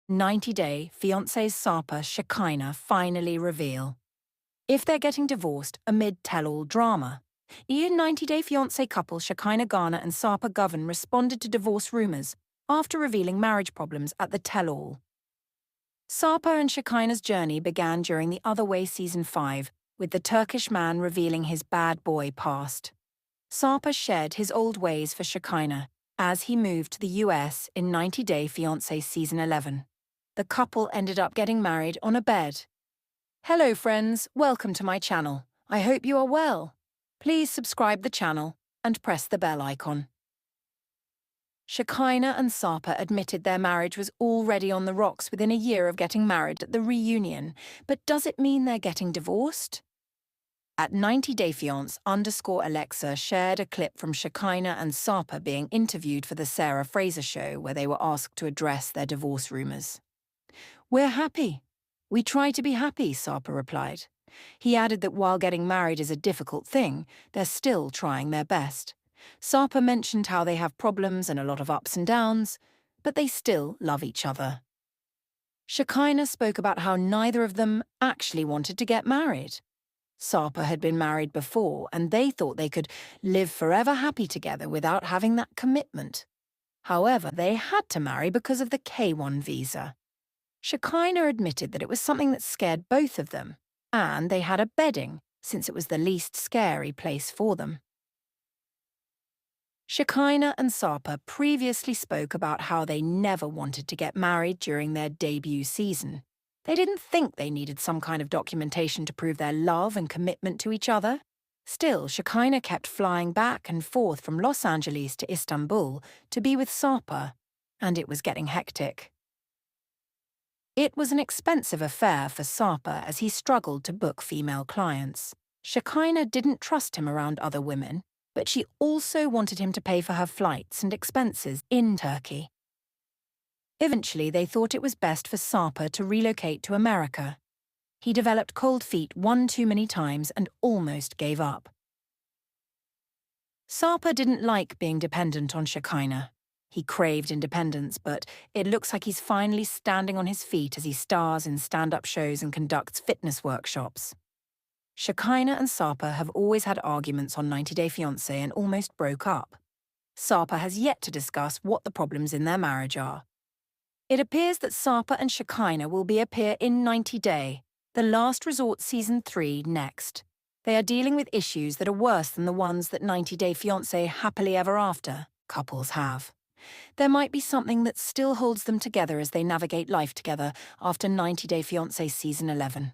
90-day Fiancé Sarper Shekinah finally reveal. If they're getting divorced amid tell-all drama. 90-day fiancé couple Shekinah Garner and Sarper Govan responded to divorce rumors after revealing marriage problems at the tell-all. Sarper and Shekinah's journey began during The Other Way Season 5, with the Turkish man revealing his bad boy past. Sarper shared his old ways for Shekinah as he moved to the US in 90-day fiancé Season 11. The couple ended up getting married on a bed. Hello friends, welcome to my channel. I hope you are well. Please subscribe the channel and press the bell icon. Shekinah and Sarper admitted their marriage was already on the rocks within a year of getting married at the reunion, but does it mean they're getting divorced? At 90-day fiance_Alexa shared a clip from Shekinah and Sarper being interviewed for the Sarah Fraser show where they were asked to address their divorce rumors. "We're happy. We try to be happy," Sarper replied. He added that while getting married is a difficult thing, they're still trying their best. Sarper mentioned how they have problems and a lot of ups and downs, but they still love each other. Shekinah spoke about how neither of them actually wanted to get married. Sarper had been married before, and they thought they could live forever happy together without having that commitment. However, they had to marry because of the K-1 visa. Shekinah admitted that it was something that scared both of them, and they had a bedding, since it was the least scary place for them. Shekinah and Sarper previously spoke about how they never wanted to get married during their debut season. They didn't think they needed some kind of documentation to prove their love and commitment to each other. Still, Shekinah kept flying back and forth from Los Angeles to Istanbul to be with Sarper, and it was getting hectic. It was an expensive affair for Sarper as he struggled to book female clients. Shekinah didn't trust him around other women, but she also wanted him to pay for her flights and expenses in Turkey. Eventually, they thought it was best for Sarper to relocate to America. He developed cold feet one too many times and almost gave up. Sarper didn't like being dependent on Shekinah. He craved independence, but it looks like he's finally standing on his feet as he stars in stand-up shows and conducts fitness workshops. Shekinah and Sarper have always had arguments on 90-day fiancé and almost broke up. Sarper has yet to discuss what the problems in their marriage are. It appears that Sarper and Shekinah will appear in 90-day, the Last Resort Season 3 next. They are dealing with issues that are worse than the ones that 90-day fiancé Happily Ever After couples have. There might be something that still holds them together as they navigate life together after 90-day fiancé Season 11.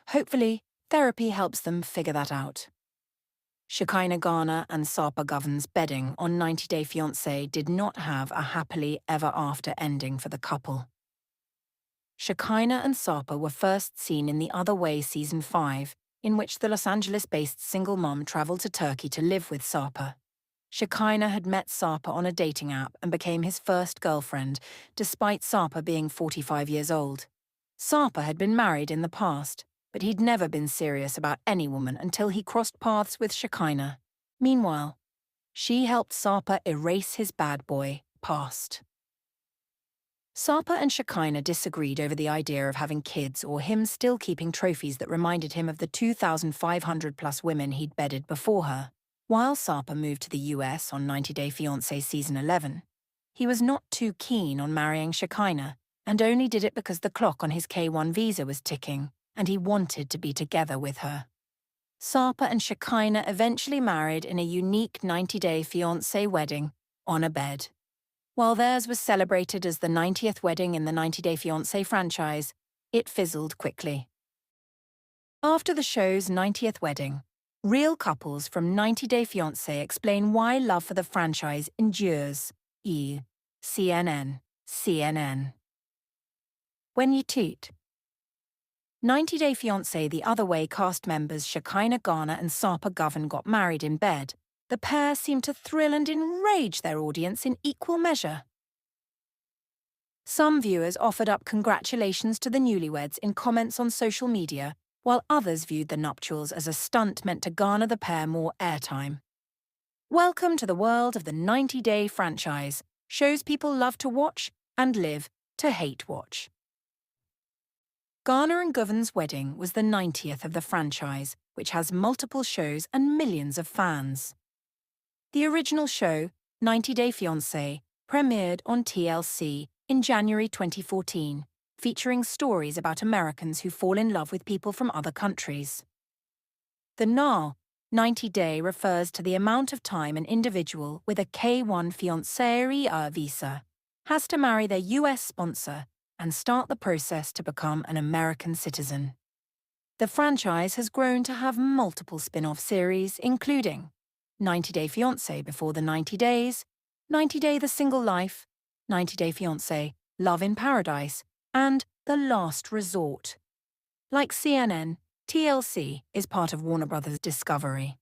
Hopefully, therapy helps them figure that out. Shekinah Garner and Sarper Govan's bedding on 90-day fiancé did not have a happily ever after ending for the couple. Shekinah and Sarper were first seen in The Other Way Season 5, in which the Los Angeles-based single mom traveled to Turkey to live with Sarper. Shekinah had met Sarper on a dating app and became his first girlfriend, despite Sarper being 45 years old. Sarper had been married in the past, but he'd never been serious about any woman until he crossed paths with Shekinah. Meanwhile, she helped Sarper erase his bad boy past. Sarper and Shekinah disagreed over the idea of having kids or him still keeping trophies that reminded him of the 2,500-plus women he'd bedded before her. While Sarper moved to the US on 90-day fiancé Season 11, he was not too keen on marrying Shekinah and only did it because the clock on his K-1 visa was ticking and he wanted to be together with her. Sarper and Shekinah eventually married in a unique 90-day fiancé wedding on a bed. While theirs was celebrated as the 90th wedding in the 90-day fiancé franchise, it fizzled quickly. After the show's 90th wedding, real couples from 90-day fiancé explain why love for the franchise endures. CNN. When you toot. 90-day fiancé The Other Way cast members Shekinah Garner and Sarper Govan got married in bed. The pair seemed to thrill and enrage their audience in equal measure. Some viewers offered up congratulations to the newlyweds in comments on social media, while others viewed the nuptials as a stunt meant to garner the pair more airtime. Welcome to the world of the 90-day franchise, shows people love to watch and live to hate watch. Garner and Govan's wedding was the 90th of the franchise, which has multiple shows and millions of fans. The original show, 90 Day Fiancé, premiered on TLC in January 2014, featuring stories about Americans who fall in love with people from other countries. The NAR 90 Day refers to the amount of time an individual with a K-1 fiancé visa has to marry their US sponsor and start the process to become an American citizen. The franchise has grown to have multiple spin-off series, including 90 Day Fiancé Before the 90 Days, 90 Day The Single Life, 90 Day Fiancé Love in Paradise, and The Last Resort. Like CNN, TLC is part of Warner Bros. Discovery.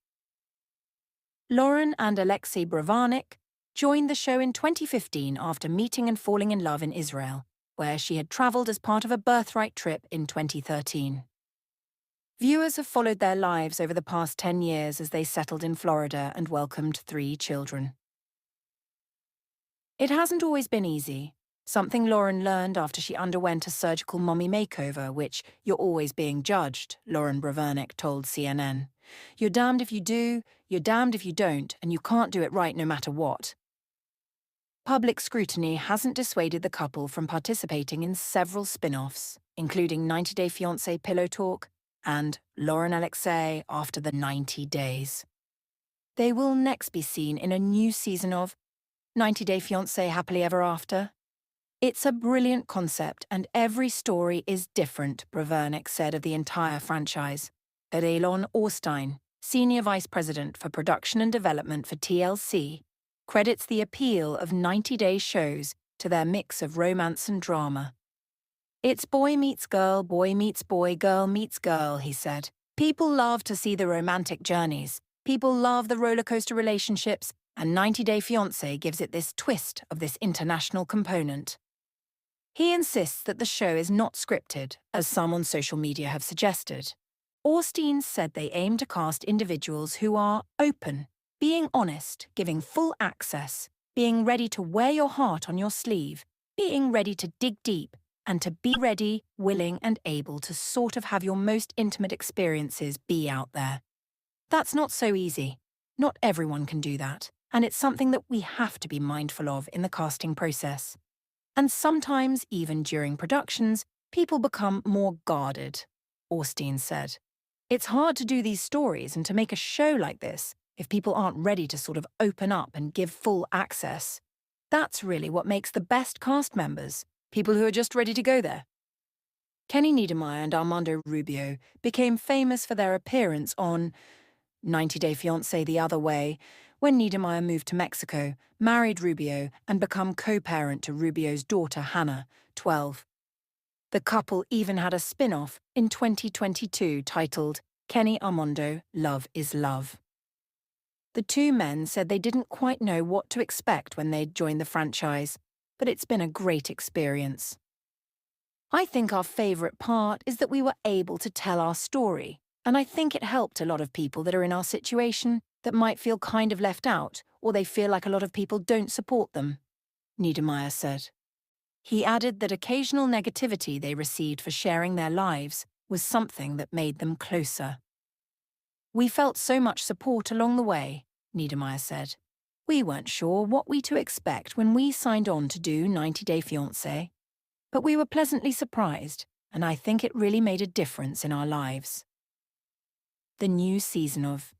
Lauren and Alexei Bravanik joined the show in 2015 after meeting and falling in love in Israel, where she had traveled as part of a birthright trip in 2013. Viewers have followed their lives over the past 10 years as they settled in Florida and welcomed 3 children. It hasn't always been easy, something Lauren learned after she underwent a surgical mommy makeover, which "you're always being judged," Lauren Bravanik told CNN. "You're damned if you do, you're damned if you don't, and you can't do it right no matter what." Public scrutiny hasn't dissuaded the couple from participating in several spin-offs, including 90 Day Fiancé Pillow Talk and Lauren Alexei After the 90 Days. They will next be seen in a new season of 90 Day Fiancé Happily Ever After. "It's a brilliant concept and every story is different," Bravanik said of the entire franchise. Elon Orstein, Senior Vice President for Production and Development for TLC, credits the appeal of 90 Day shows to their mix of romance and drama. "It's boy meets girl, boy meets boy, girl meets girl," he said. "People love to see the romantic journeys. People love the rollercoaster relationships, and 90 Day Fiancé gives it this twist of this international component." He insists that the show is not scripted, as some on social media have suggested. Orstein said they aim to cast individuals who are open, being honest, giving full access, being ready to wear your heart on your sleeve, being ready to dig deep, and to be ready, willing, and able to sort of have your most intimate experiences be out there. That's not so easy. Not everyone can do that, and it's something that we have to be mindful of in the casting process. And sometimes, even during productions, people become more guarded, Orstein said. "It's hard to do these stories and to make a show like this if people aren't ready to sort of open up and give full access. That's really what makes the best cast members, people who are just ready to go there." Kenny Niedermeyer and Armando Rubio became famous for their appearance on 90 Day Fiancé The Other Way, when Niedermeyer moved to Mexico, married Rubio, and became co-parent to Rubio's daughter Hannah, 12. The couple even had a spin-off in 2022 titled Kenny Armando, Love is Love. The two men said they didn't quite know what to expect when they'd joined the franchise, but it's been a great experience. "I think our favourite part is that we were able to tell our story, and I think it helped a lot of people that are in our situation that might feel kind of left out, or they feel like a lot of people don't support them," Niedermeyer said. He added that occasional negativity they received for sharing their lives was something that made them closer. "We felt so much support along the way," Niedermeyer said. "We weren't sure what we to expect when we signed on to do 90 Day Fiancé, but we were pleasantly surprised, and I think it really made a difference in our lives." The new season of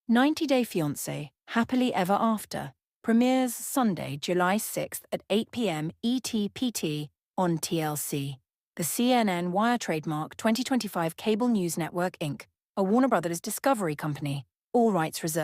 90 Day Fiancé Happily Ever After premieres Sunday, July 6th at 8 p.m. ET/PT on TLC, the CNN Wire Trademark 2025 Cable News Network, Inc., a Warner Bros. Discovery company, all rights reserved.